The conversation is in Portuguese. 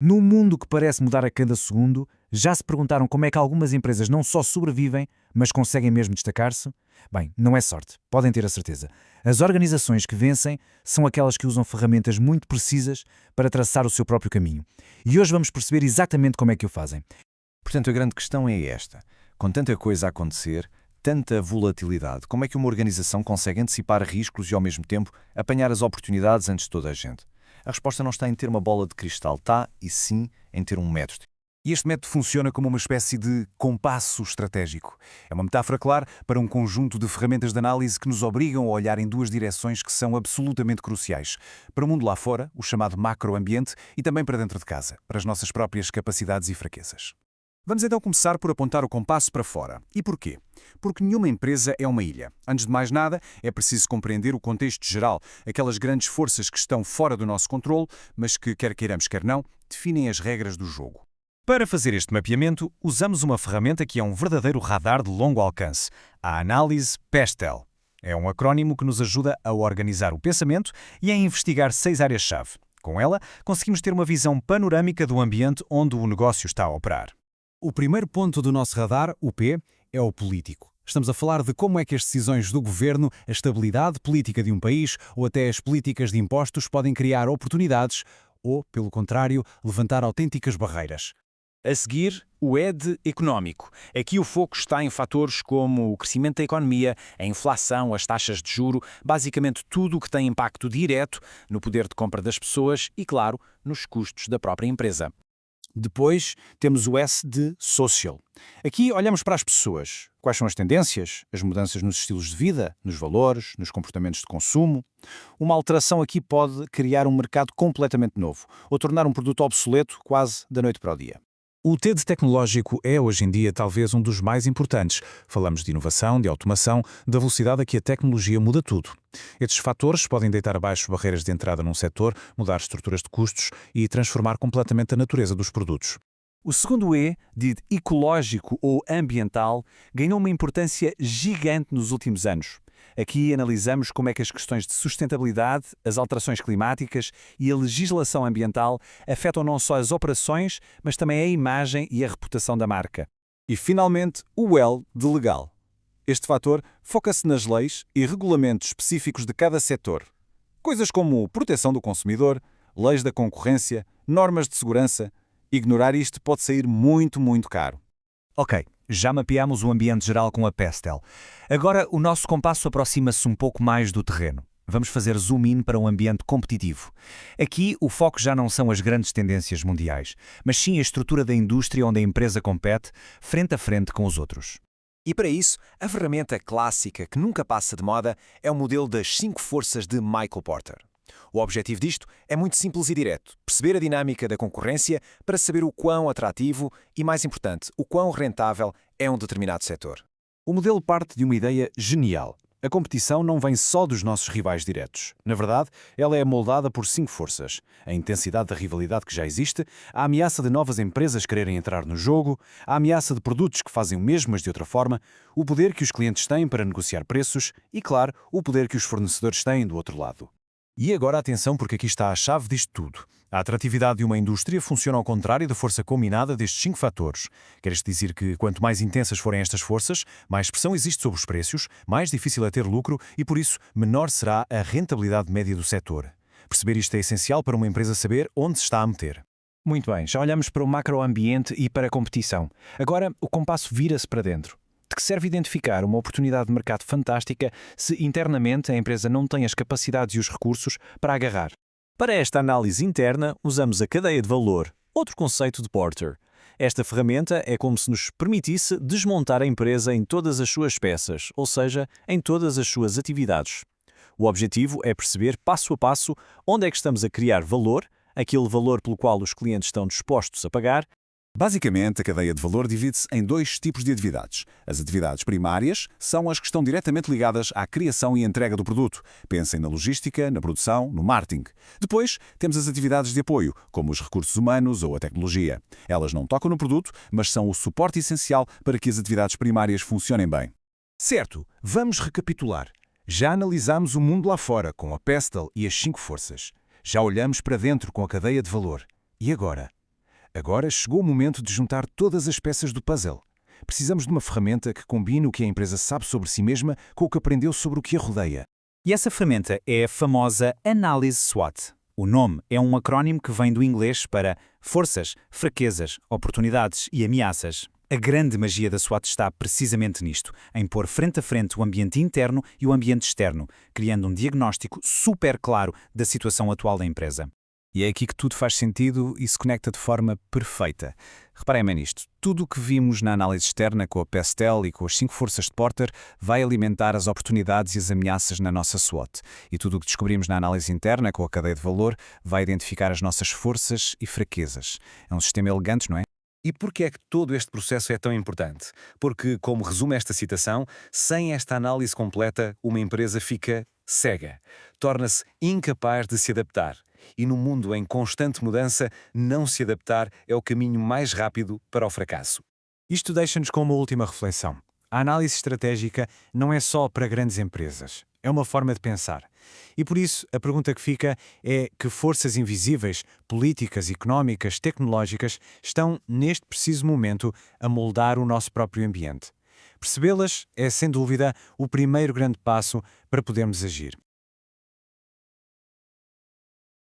Num mundo que parece mudar a cada segundo, já se perguntaram como é que algumas empresas não só sobrevivem, mas conseguem mesmo destacar-se? Bem, não é sorte, podem ter a certeza. As organizações que vencem são aquelas que usam ferramentas muito precisas para traçar o seu próprio caminho. E hoje vamos perceber exatamente como é que o fazem. Portanto, a grande questão é esta. Com tanta coisa a acontecer, tanta volatilidade, como é que uma organização consegue antecipar riscos e, ao mesmo tempo, apanhar as oportunidades antes de toda a gente? A resposta não está em ter uma bola de cristal, está, e sim, em ter um método. E este método funciona como uma espécie de compasso estratégico. É uma metáfora, claro, para um conjunto de ferramentas de análise que nos obrigam a olhar em duas direções que são absolutamente cruciais. Para o mundo lá fora, o chamado macroambiente, e também para dentro de casa, para as nossas próprias capacidades e fraquezas. Vamos então começar por apontar o compasso para fora. E porquê? Porque nenhuma empresa é uma ilha. Antes de mais nada, é preciso compreender o contexto geral, aquelas grandes forças que estão fora do nosso controle, mas que, quer queiramos, quer não, definem as regras do jogo. Para fazer este mapeamento, usamos uma ferramenta que é um verdadeiro radar de longo alcance, a análise PESTEL. É um acrónimo que nos ajuda a organizar o pensamento e a investigar 6 áreas-chave. Com ela, conseguimos ter uma visão panorâmica do ambiente onde o negócio está a operar. O primeiro ponto do nosso radar, o P, é o político. Estamos a falar de como é que as decisões do governo, a estabilidade política de um país ou até as políticas de impostos podem criar oportunidades ou, pelo contrário, levantar autênticas barreiras. A seguir, o E de económico. Aqui o foco está em fatores como o crescimento da economia, a inflação, as taxas de juro, basicamente tudo o que tem impacto direto no poder de compra das pessoas e, claro, nos custos da própria empresa. Depois, temos o S de Social. Aqui olhamos para as pessoas. Quais são as tendências, as mudanças nos estilos de vida, nos valores, nos comportamentos de consumo? Uma alteração aqui pode criar um mercado completamente novo ou tornar um produto obsoleto quase da noite para o dia. O T de tecnológico é, hoje em dia, talvez um dos mais importantes. Falamos de inovação, de automação, da velocidade a que a tecnologia muda tudo. Estes fatores podem deitar abaixo barreiras de entrada num setor, mudar estruturas de custos e transformar completamente a natureza dos produtos. O segundo E, de ecológico ou ambiental, ganhou uma importância gigante nos últimos anos. Aqui analisamos como é que as questões de sustentabilidade, as alterações climáticas e a legislação ambiental afetam não só as operações, mas também a imagem e a reputação da marca. E, finalmente, o L de legal. Este fator foca-se nas leis e regulamentos específicos de cada setor. Coisas como proteção do consumidor, leis da concorrência, normas de segurança. Ignorar isto pode sair muito, muito caro. Ok, já mapeamos o ambiente geral com a PESTEL. Agora o nosso compasso aproxima-se um pouco mais do terreno. Vamos fazer zoom in para um ambiente competitivo. Aqui o foco já não são as grandes tendências mundiais, mas sim a estrutura da indústria onde a empresa compete frente a frente com os outros. E para isso, a ferramenta clássica que nunca passa de moda é o modelo das 5 forças de Michael Porter. O objetivo disto é muito simples e direto: perceber a dinâmica da concorrência para saber o quão atrativo e, mais importante, o quão rentável é um determinado setor. O modelo parte de uma ideia genial. A competição não vem só dos nossos rivais diretos. Na verdade, ela é moldada por 5 forças: a intensidade da rivalidade que já existe, a ameaça de novas empresas quererem entrar no jogo, a ameaça de produtos que fazem o mesmo, mas de outra forma, o poder que os clientes têm para negociar preços e, claro, o poder que os fornecedores têm do outro lado. E agora atenção, porque aqui está a chave disto tudo. A atratividade de uma indústria funciona ao contrário da força combinada destes 5 fatores. Quer isto dizer que, quanto mais intensas forem estas forças, mais pressão existe sobre os preços, mais difícil é ter lucro e, por isso, menor será a rentabilidade média do setor. Perceber isto é essencial para uma empresa saber onde se está a meter. Muito bem, já olhamos para o macroambiente e para a competição. Agora o compasso vira-se para dentro. De que serve identificar uma oportunidade de mercado fantástica se internamente a empresa não tem as capacidades e os recursos para agarrar? Para esta análise interna, usamos a cadeia de valor, outro conceito de Porter. Esta ferramenta é como se nos permitisse desmontar a empresa em todas as suas peças, ou seja, em todas as suas atividades. O objetivo é perceber, passo a passo, onde é que estamos a criar valor, aquele valor pelo qual os clientes estão dispostos a pagar. Basicamente, a cadeia de valor divide-se em 2 tipos de atividades. As atividades primárias são as que estão diretamente ligadas à criação e entrega do produto. Pensem na logística, na produção, no marketing. Depois, temos as atividades de apoio, como os recursos humanos ou a tecnologia. Elas não tocam no produto, mas são o suporte essencial para que as atividades primárias funcionem bem. Certo, vamos recapitular. Já analisámos o mundo lá fora com a PESTEL e as 5 forças. Já olhamos para dentro com a cadeia de valor. E agora? Agora chegou o momento de juntar todas as peças do puzzle. Precisamos de uma ferramenta que combine o que a empresa sabe sobre si mesma com o que aprendeu sobre o que a rodeia. E essa ferramenta é a famosa análise SWOT. O nome é um acrónimo que vem do inglês para forças, fraquezas, oportunidades e ameaças. A grande magia da SWOT está precisamente nisto, em pôr frente a frente o ambiente interno e o ambiente externo, criando um diagnóstico super claro da situação atual da empresa. E é aqui que tudo faz sentido e se conecta de forma perfeita. Reparem bem nisto. Tudo o que vimos na análise externa com a PESTEL e com as 5 forças de Porter vai alimentar as oportunidades e as ameaças na nossa SWOT. E tudo o que descobrimos na análise interna com a cadeia de valor vai identificar as nossas forças e fraquezas. É um sistema elegante, não é? E por que é que todo este processo é tão importante? Porque, como resume esta citação, sem esta análise completa, uma empresa fica cega. Torna-se incapaz de se adaptar. E no mundo em constante mudança, não se adaptar é o caminho mais rápido para o fracasso. Isto deixa-nos com uma última reflexão. A análise estratégica não é só para grandes empresas. É uma forma de pensar. E por isso, a pergunta que fica é que forças invisíveis, políticas, económicas, tecnológicas, estão, neste preciso momento, a moldar o nosso próprio ambiente. Percebê-las é, sem dúvida, o primeiro grande passo para podermos agir.